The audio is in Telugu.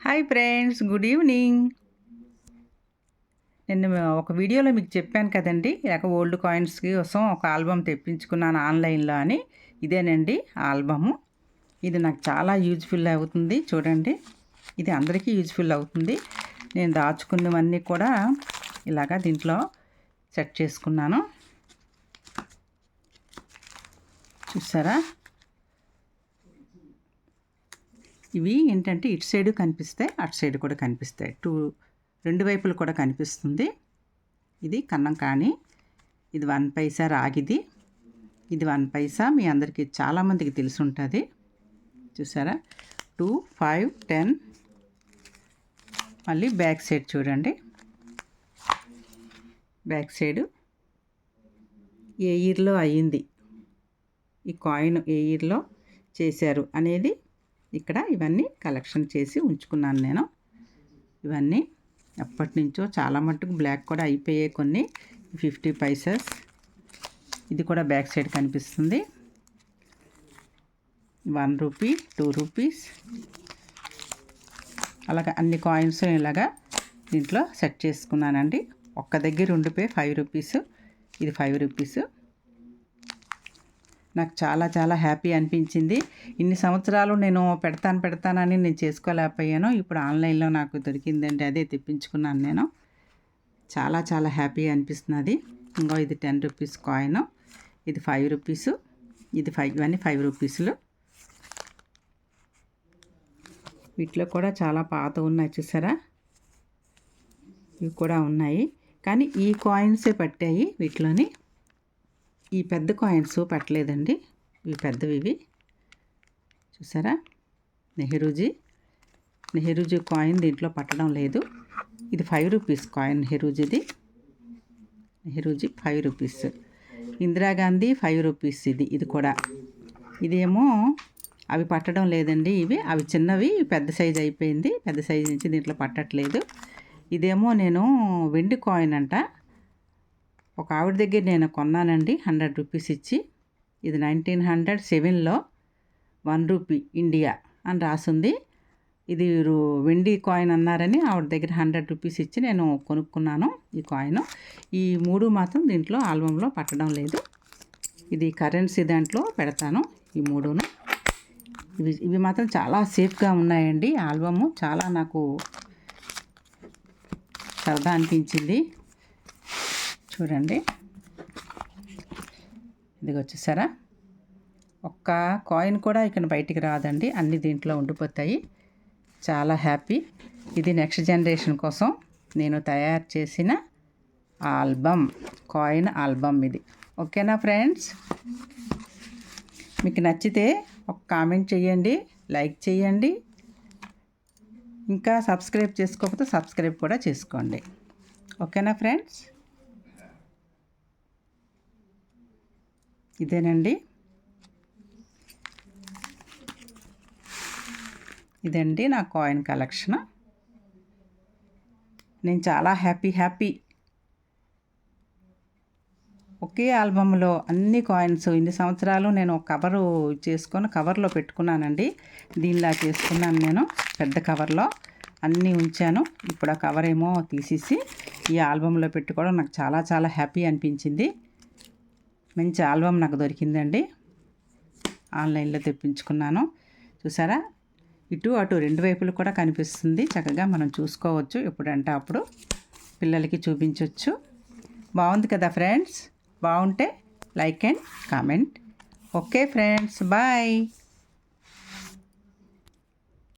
Hi friends, good evening. నేను ఒక వీడియోలో మీకు చెప్పాను కదండి, ఓల్డ్ కాయిన్స్ కోసం ఒక ఆల్బమ్ తెప్పించుకున్నాను ఆన్లైన్లో అని. ఇదేనండి ఆల్బము. ఇది నాకు చాలా యూజ్ఫుల్ అవుతుంది. చూడండి, ఇది అందరికీ యూజ్ఫుల్ అవుతుంది. నేను దాచుకున్నవన్నీ కూడా ఇలాగా దీంట్లో సెట్ చేసుకున్నాను. చూసారా, ఇవి ఏంటంటే ఇటు సైడు కనిపిస్తాయి, అటు సైడ్ కూడా కనిపిస్తాయి. రెండు వైపులు కూడా కనిపిస్తుంది. ఇది కన్నం కానీ, ఇది 1 పైసా రాగిది. ఇది 1 పైసా మీ అందరికీ చాలామందికి తెలిసి ఉంటుంది. చూసారా, 2, 5, 10. మళ్ళీ బ్యాక్ సైడ్ చూడండి. బ్యాక్ సైడు ఏ ఇయర్లో అయ్యింది, ఈ కాయిన్ ఏ ఇయర్లో చేశారు అనేది ఇక్కడ ఇవన్నీ కలెక్షన్ చేసి ఉంచుకున్నాను నేను. ఇవన్నీ ఎప్పటి నుంచో చాలా మట్టుకు బ్లాక్ కూడా అయిపోయాయి కొన్ని. 50 పైసెస్. ఇది కూడా బ్యాక్ సైడ్ కనిపిస్తుంది. 1 రూపీ, 2 రూపీస్, అలాగా అన్ని కాయిన్స్ ఇలాగా దీంట్లో సెట్ చేసుకున్నానండి. ఒక్క దగ్గర ఉండిపోయి 5 రూపీస్. ఇది 5 రూపీస్. నాకు చాలా చాలా హ్యాపీ అనిపించింది. ఇన్ని సంవత్సరాలు నేను పెడతానని నేను చేసుకోలేకపోయాను. ఇప్పుడు ఆన్లైన్లో నాకు దొరికిందండి, అదే తెప్పించుకున్నాను నేను. చాలా చాలా హ్యాపీ అనిపిస్తున్నది. ఇంకో ఇది 10 రూపీస్ కాయిన్, ఇది 5 రూపీస్, ఇది 5. ఇవన్నీ 5 రూపీసులు. వీటిలో కూడా చాలా పాత ఉన్నాయి, చూసారా. ఇవి కూడా ఉన్నాయి, కానీ ఈ కాయిన్సే పట్టాయి వీటిలోని. ఈ పెద్ద కాయిన్స్ పెట్టలేదండి. ఇవి పెద్దవి. ఇవి చూసారా, నెహ్రూజీ కాయిన్ దీంట్లో పట్టడం లేదు. ఇది 5 rupees coin Nehru ji 5 rupees. Indira Gandhi 5 rupees. ఇది కూడా. ఇదేమో అవి పట్టడం లేదండి. అవి చిన్నవి, పెద్ద సైజు అయిపోయింది. పెద్ద సైజు నుంచి దీంట్లో పట్టట్లేదు. ఇదేమో నేను వెండి కాయిన్ అంట, ఒక ఆవిడ దగ్గర నేను కొన్నానండి 100 రూపీస్ ఇచ్చి. ఇది 1907లో 1 రూపీ ఇండియా అని రాసింది. ఇది వెండి కాయిన్ అన్నారని ఆవిడ దగ్గర 100 రూపీస్ ఇచ్చి నేను కొనుక్కున్నాను ఈ కాయిన్. ఈ 3 మాత్రం దీంట్లో ఆల్బంలో పట్టడం లేదు. ఇది కరెన్సీ దాంట్లో పెడతాను ఈ 3ను. ఇవి మాత్రం చాలా సేఫ్గా ఉన్నాయండి. ఆల్బము చాలా నాకు సరదా అనిపించింది. చూడండి, ఇది వచ్చేసారా, ఒక్క కాయిన్ కూడా ఇక్కడ బయటికి రాదండి, అన్నీ దీంట్లో ఉండిపోతాయి. చాలా హ్యాపీ. ఇది నెక్స్ట్ జనరేషన్ కోసం నేను తయారు చేసిన ఆల్బమ్, కాయిన్ ఆల్బమ్ ఇది. ఓకేనా ఫ్రెండ్స్, మీకు నచ్చితే ఒక కామెంట్ చేయండి, లైక్ చేయండి. ఇంకా సబ్స్క్రైబ్ చేసుకోకపోతే సబ్స్క్రైబ్ కూడా చేసుకోండి. ఓకేనా ఫ్రెండ్స్, ఇదేనండి. ఇదండి నా కాయిన్ కలెక్షన్. నేను చాలా హ్యాపీ. ఒకే ఆల్బంలో అన్ని కాయిన్స్ ఇన్ని సంవత్సరాలు నేను కవరు చేసుకొని కవర్లో పెట్టుకున్నానండి. దీనిలా చేసుకున్నాను నేను, పెద్ద కవర్లో అన్నీ ఉంచాను. ఇప్పుడు ఆ కవర్ ఏమో తీసేసి ఈ ఆల్బంలో పెట్టుకోవడం నాకు చాలా చాలా హ్యాపీ అనిపించింది. మంచి ఆల్బమ్ నాకు దొరికిందండి, ఆన్లైన్లో తెప్పించుకున్నాను. చూసారా, ఇటు అటు రెండు వైపులు కూడా కనిపిస్తుంది. చక్కగా మనం చూసుకోవచ్చు, ఎప్పుడంటే అప్పుడు పిల్లలకి చూపించవచ్చు. బాగుంది కదా ఫ్రెండ్స్. బాగుంటే like and comment. Okay friends, bye.